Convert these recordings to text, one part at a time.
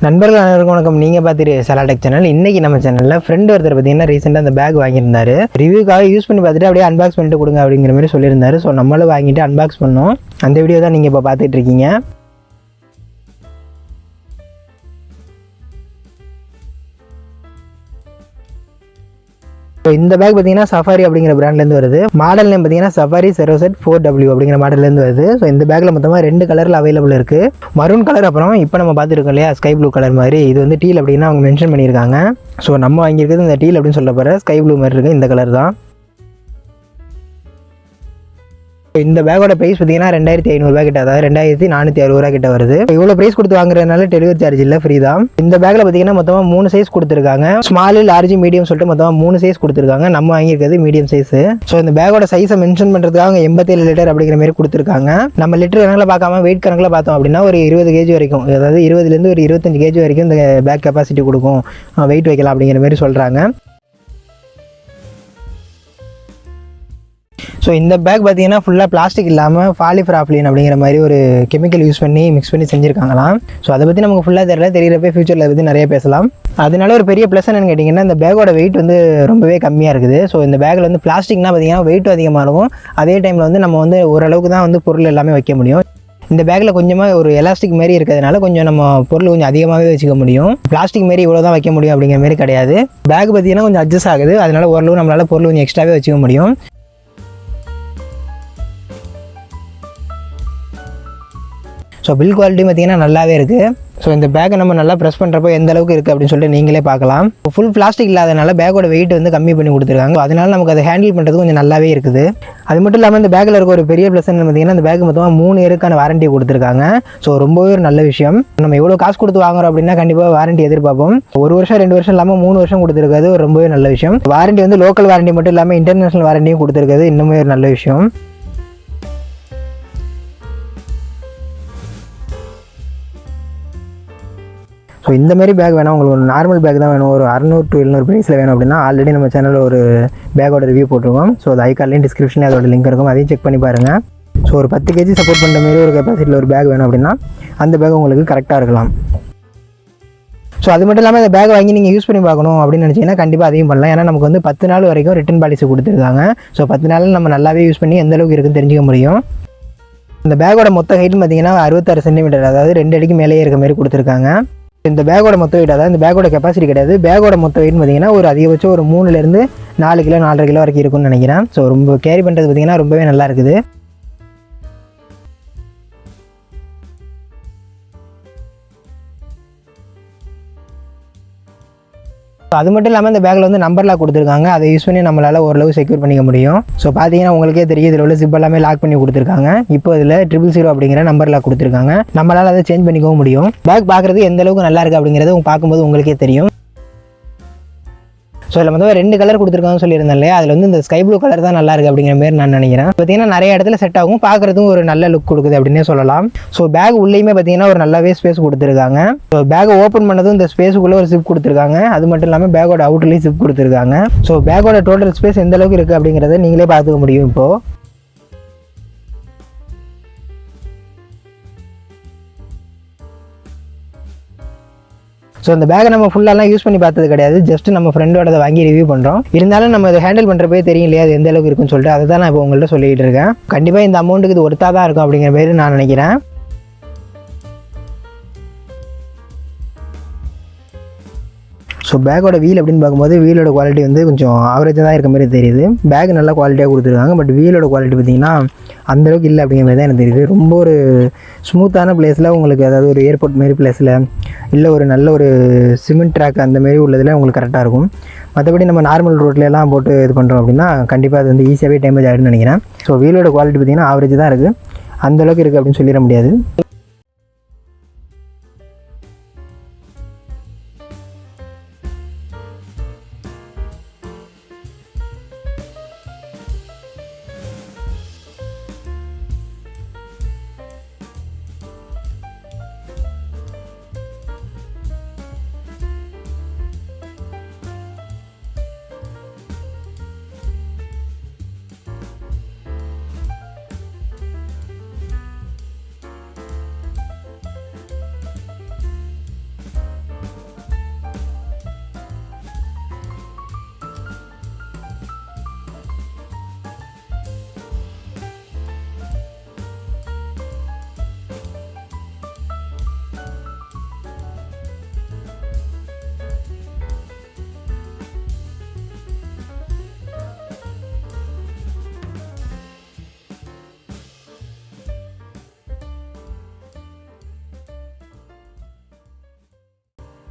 நண்பர்கள் அனைவருக்கும் வணக்கம். நீங்கள் பார்த்துட்டு சரா டெக் சேனல். இன்றைக்கி நம்ம சேனலில் ஃப்ரெண்ட் ஒருத்தர் பார்த்தீங்கன்னா ரீசெண்டாக அந்த பேக் வாங்கியிருந்தாரு. ரிவ்யூக்காக யூஸ் பண்ணி பார்த்துட்டு அப்படியே அன்பாக்ஸ் பண்ணிட்டு கொடுங்க அப்படிங்கிற மாதிரி சொல்லியிருந்தாரு. ஸோ நம்மளும் வாங்கிட்டு அன்பாக்ஸ் பண்ணோம். அந்த வீடியோ தான் நீங்கள் இப்போ பார்த்துட்டு இருக்கீங்க. இந்த பேக் பார்த்தீங்கன்னா சஃபாரி அப்படிங்கிற பிராண்ட்லேருந்து வருது. மாடல் நேம் பார்த்தீங்கன்னா சஃபாரி செரோசெட் 4W அப்படிங்கிற மாடல்லேருந்து வருது. ஸோ இந்த பேக்கில் மொத்தமாக 2 கலரில் அவைலபிள் இருக்குது. மரூன் கலர், அப்புறம் இப்போ நம்ம பார்த்துருக்கோம் இல்லையா ஸ்கை ப்ளூ கலர் மாதிரி. இது வந்து டீல் அப்படின்னு அவங்க மென்ஷன் பண்ணியிருக்காங்க. ஸோ நம்ம வாங்கியிருக்கிறது இந்த டீல் அப்படின்னு சொல்ல போகிற ஸ்கை ப்ளூ மாதிரி இருக்குது. இந்த கலர் தான். இந்த பேக்கோட ப்ரைஸ் பார்த்தீங்கன்னா 2500 கிட்ட, அதாவது 2460 கிட்ட வருது. இவ்வளோ ப்ரைஸ் கொடுத்து வாங்குறதுனால டெலிவரி சார்ஜ் இல்லை, ஃப்ரீ தான். இந்த பேக்கில் பார்த்தீங்கன்னா மொத்தமாக 3 சைஸ் கொடுத்துருக்காங்க. ஸ்மால், லார்ஜ், மீடியம் சொல்லிட்டு மொத்தமாக 3 சைஸ் கொடுத்துருக்காங்க. நம்ம வாங்கியிருக்கிறது மீடியம் சைஸ். ஸோ இந்த பேக்கோட சைஸை மென்ஷன் பண்ணுறதுக்காக 87 லிட்டர் அப்படிங்கிற மாதிரி கொடுத்துருக்காங்க. நம்ம லிட்டர் கணக்கில் பார்க்காம வெயிட் கணக்கில் பார்த்தோம் அப்படின்னா ஒரு 20 kg வரைக்கும், அதாவது 20லேருந்து ஒரு 25 kg வரைக்கும் இந்த பேக் கெப்பாசிட்டி கொடுக்கும், வெயிட் வைக்கலாம் அப்படிங்கிற மாதிரி சொல்கிறாங்க. ஸோ இந்த பேக் பார்த்தீங்கன்னா ஃபுல்லாக பிளாஸ்டிக் இல்லாமல் பாலிப்ராப்ளின் அப்படிங்கிற மாதிரி ஒரு கெமிக்கல் யூஸ் பண்ணி மிக்ஸ் பண்ணி செஞ்சுருக்காங்களாம். ஸோ அதை பற்றி நமக்கு ஃபுல்லாக தெரியறப்ப ஃபியூச்சரில் அதை பற்றி நிறைய பேசலாம். அதனால ஒரு பெரிய ப்ளஸ் என்னன்னு கேட்டிங்கன்னா, இந்த பேக்கோட வெயிட் வந்து ரொம்பவே கம்மியாக இருக்குது. ஸோ இந்த பேக்கில் வந்து பிளாஸ்டிக்னா பார்த்தீங்கன்னா வெயிட் அதிகமாக இருக்கும். அதே டைமில் வந்து நம்ம வந்து ஓரளவுக்கு தான் வந்து பொருள் எல்லாமே வைக்க முடியும். இந்த பேக்கில் கொஞ்சமாக ஒரு எலாஸ்டிக் மாரி இருக்கிறதுனால கொஞ்சம் நம்ம பொருள் கொஞ்சம் அதிகமாகவே வச்சுக்க முடியும். பிளாஸ்டிக் மாரி இவ்வளோ தான் வைக்க முடியும் அப்படிங்கிற மாதிரி கிடையாது. பேக் பார்த்தீங்கன்னா கொஞ்சம் அட்ஜஸ்ட் ஆகுது. அதனால ஓரளவு நம்மளால் பொருள் கொஞ்சம் எக்ஸ்ட்ராவே வச்சுக்க முடியும். ஸோ பில் குவாலிட்டி பார்த்திங்கன்னா நல்லாவே இருக்குது. ஸோ இந்த பேக்கை நம்ம நல்லா ப்ரெஸ் பண்ணுறப்போ எந்த அளவுக்கு இருக்குது அப்படின்னு சொல்லிட்டு நீங்களே பார்க்கலாம். ஃபுல் பிளாஸ்டிக் இல்லாதனால பேக்கோட வெயிட் வந்து கம்மி பண்ணி கொடுத்துருக்காங்க. அதனால நமக்கு அதை ஹேண்டில் பண்ணுறது கொஞ்சம் நல்லாவே இருக்குது. அது மட்டும் இல்லாமல் இந்த பேக்கில் இருக்க ஒரு பெரிய ப்ளஸ் என்ன பார்த்தீங்கன்னா, இந்த பேக் மொத்தமாக 3 இயருக்கான வாரண்ட்டி கொடுத்துருக்காங்க. ஸோ ரொம்பவே ஒரு நல்ல விஷயம். நம்ம எவ்வளோ காசு கொடுத்து வாங்குறோம் அப்படின்னா கண்டிப்பாக வாரண்ட்டி எதிர்பார்ப்போம். 1 வருஷம் 2 வருஷம் இல்லாமல் 3 வருஷம் கொடுத்துருக்காது ரொம்பவே நல்ல விஷயம். வாரண்ட்டி வந்து லோக்கல் வாரண்ட்டி மட்டும் இல்லாமல் இன்டர்நேஷனல் வாரண்ட்டியும் கொடுத்துருக்காது, இன்னுமே ஒரு நல்ல விஷயம். ஸோ இந்த மாதிரி பேக் வேணும் உங்களுக்கு, ஒரு நார்மல் பேக் தான் வேணும், ஒரு 600 to 700 ப்ரைஸில் வேணும் அப்படின்னா ஆல்ரெடி நம்ம சேனலில் ஒரு பேக்கோட ரிவ்யூ போட்டிருக்கோம். ஸோ அது ஐகார்ட்லேயும் டிஸ்கிரிப்ஷனில் அதோட லிங்க் இருக்கும், அதையும் செக் பண்ணி பாருங்கள். ஸோ ஒரு 10 kg சப்போர்ட் பண்ணுற மாதிரி ஒரு கெப்பாசிட்டியில் ஒரு பேக் வேணும் அப்படின்னா அந்த பேக் உங்களுக்கு கரெக்டாக இருக்கலாம். ஸோ அது மட்டும் இல்லாமல் இந்த பேக் வாங்கி நீங்கள் யூஸ் பண்ணி பார்க்கணும் அப்படின்னு நினச்சிங்கன்னா கண்டிப்பாக அதையும் பண்ணலாம். ஏன்னா நமக்கு வந்து 10 நாள் வரைக்கும் ரிட்டன் பாலிசி கொடுத்துருக்காங்க. ஸோ 10 நாளில் நம்ம நல்லாவே யூஸ் பண்ணி எந்த அளவுக்கு இருக்குன்னு தெரிஞ்சுக்க முடியும். இந்த பேக்கோட மொத்த ஹைட்னு பார்த்தீங்கன்னா 66 சென்டிமீட்டர், அதாவது 2 அடிக்கு மேலேயே இருக்க மாதிரி கொடுத்துருக்காங்க. இந்த பேக்கோட மொத்த வெயிட், அதாவது இந்த பேக்கோட கெப்பாசிட்டி கிடையாது, பேக்கோட மொத்த வெயிட் பார்த்தீங்கன்னா ஒரு அதிகபட்சம் ஒரு 3லேருந்து 4 கிலோ 4.5 கிலோ வரைக்கும் இருக்கும்னு நினைக்கிறேன். ஸோ ரொம்ப கேரி பண்ணுறது பார்த்தீங்கன்னா ரொம்பவே நல்லா இருக்குது. அது மட்டும் இல்லாமல் இந்த பேக்கில் வந்து நம்பர்லாம் கொடுத்துருக்காங்க. அதை யூஸ் பண்ணி நம்மளால் ஓரளவு செக்யூர் பண்ணிக்க முடியும். ஸோ பார்த்தீங்கன்னா உங்களுக்கே தெரியும், இதில் உள்ள ஜிப் எல்லாமே லாக் பண்ணி கொடுத்துருக்காங்க. இப்போ இதில் 000 அப்படிங்கிற நம்பர்லாம் கொடுத்துருக்காங்க. நம்மளால் அதை சேஞ்ச் பண்ணிக்கவும் முடியும். பேக் பார்க்குறது எந்த அளவுக்கு நல்லா இருக்குது அப்படிங்கிறத பார்க்கும்போது உங்களுக்கே தெரியும். ஸோ இதில் மொத்தம் 2 கலர் கொடுத்துருக்காங்கன்னு சொல்லியிருந்தேன் இல்லையா, அதில் வந்து இந்த ஸ்கை ப்ளூ கலர் தான் நல்லா இருக்குது அப்படிங்கிற மாதிரி நான் நினைக்கிறேன். பார்த்தீங்கன்னா நிறைய இடத்துல செட் ஆகும், பார்க்குறதும் ஒரு நல்ல லுக் கொடுக்குது அப்படின்னே சொல்லலாம். ஸோ பேக் உள்ளேயுமே பார்த்தீங்கன்னா ஒரு நல்லாவே ஸ்பேஸ் கொடுத்துருக்காங்க. ஸோ பேக்கை ஓப்பன் பண்ணதும் இந்த ஸ்பேஸுக்குள்ளே ஒரு ஜிப் கொடுத்துருக்காங்க. அது மட்டும் இல்லாமல் பேக்கோட அவுட்லேயும் ஜிப் கொடுத்துருக்காங்க. ஸோ பேக்கோட டோட்டல் ஸ்பேஸ் எந்த அளவுக்கு இருக்குது அப்படிங்கிறத நீங்களே பார்த்துக்க முடியும். இப்போது ஸோ இந்த பேக்கை நம்ம ஃபுல்லாலாம் யூஸ் பண்ணி பார்த்தது கிடையாது, ஜஸ்ட் நம்ம ஃப்ரெண்டோட வாங்கி ரிவ்யூ பண்ணுறோம். இருந்தாலும் நம்ம அதை ஹேண்டில் பண்ணுறப்பே தெரியும் இல்லையா, அது எந்த அளவுக்கு இருக்குன்னு சொல்லிட்டு அதை தான் நான் இப்போ உங்கள்கிட்ட சொல்லிகிட்டு இருக்கேன். கண்டிப்பாக இந்த அமௌண்ட்டுக்கு இது ஒர்த்தாக தான் இருக்கும் அப்படிங்கிற மாதிரி நான் நினைக்கிறேன். ஸோ பேக்கோட வீல் அப்படின்னு பார்க்கும்போது வீலோட குவாலிட்டி வந்து கொஞ்சம் ஆவரேஜாக தான் இருக்க மாதிரி தெரியுது. பேக் நல்லா குவாலிட்டியாக கொடுத்துருக்காங்க. பட் வீலோட குவாலிட்டி பார்த்திங்கன்னா அந்தளவுக்கு இல்லை அப்படிங்கிற மாதிரி தான் எனக்கு தெரியுது. ரொம்ப ஒரு ஸ்மூத்தான பிளேஸில் உங்களுக்கு, அதாவது ஒரு ஏர்போர்ட் மாரி பிளேஸில், இல்லை ஒரு நல்ல ஒரு சிமெண்ட் ட்ராக் அந்த மாரி உள்ளதில் உங்களுக்கு கரெக்டாக இருக்கும். மற்றபடி நம்ம நார்மல் ரோட்லலாம் போட்டு இது பண்ணுறோம் அப்படின்னா கண்டிப்பாக அது வந்து ஈஸியாகவே டேமேஜ் ஆகிடும்னு நினைக்கிறேன். ஸோ வீலோட குவாலிட்டி பார்த்திங்கன்னா ஆவரேஜ் தான் இருக்குது, அந்தளவுக்கு இருக்குது அப்படின்னு சொல்லிட முடியாது.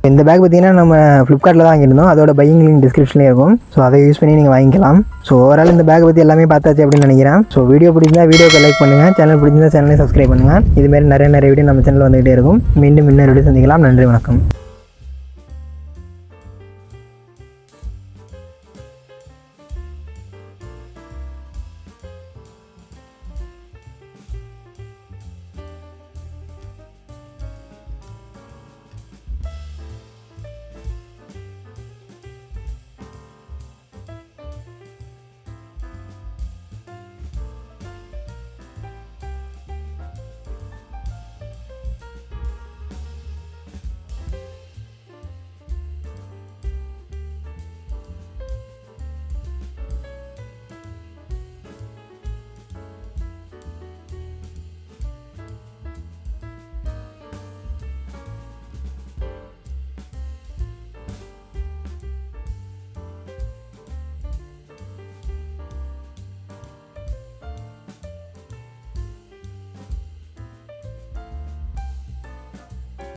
இந்த பேக் பார்த்தீங்கன்னா நம்ம ஃப்ளிப்கார்ட்டில் தான் வாங்கியிருந்தோம். அதோட பையிங் லிங்க் டிஸ்கிரிப்ஷன்லேயே இருக்கும். ஸோ அதை யூஸ் பண்ணி நீங்கள் வாங்கிக்கலாம். ஸோ ஓவரால் இந்த பேக் பற்றி எல்லாமே பார்த்தாச்சு அப்படின்னு நினைக்கிறேன். ஸோ வீடியோ பிடிச்சிருந்தா வீடியோக்கு லைக் பண்ணுங்கள். சேனல் பிடிச்சிருந்தா சேனலை சப்ஸ்கிரைப் பண்ணுங்கள். இதுமாரி நிறைய வீடியோ நம்ம சேனலில் வந்துகிட்டே இருக்கும். மீண்டும் இன்னொரு வீடியோ சந்திக்கலாம். நன்றி, வணக்கம்.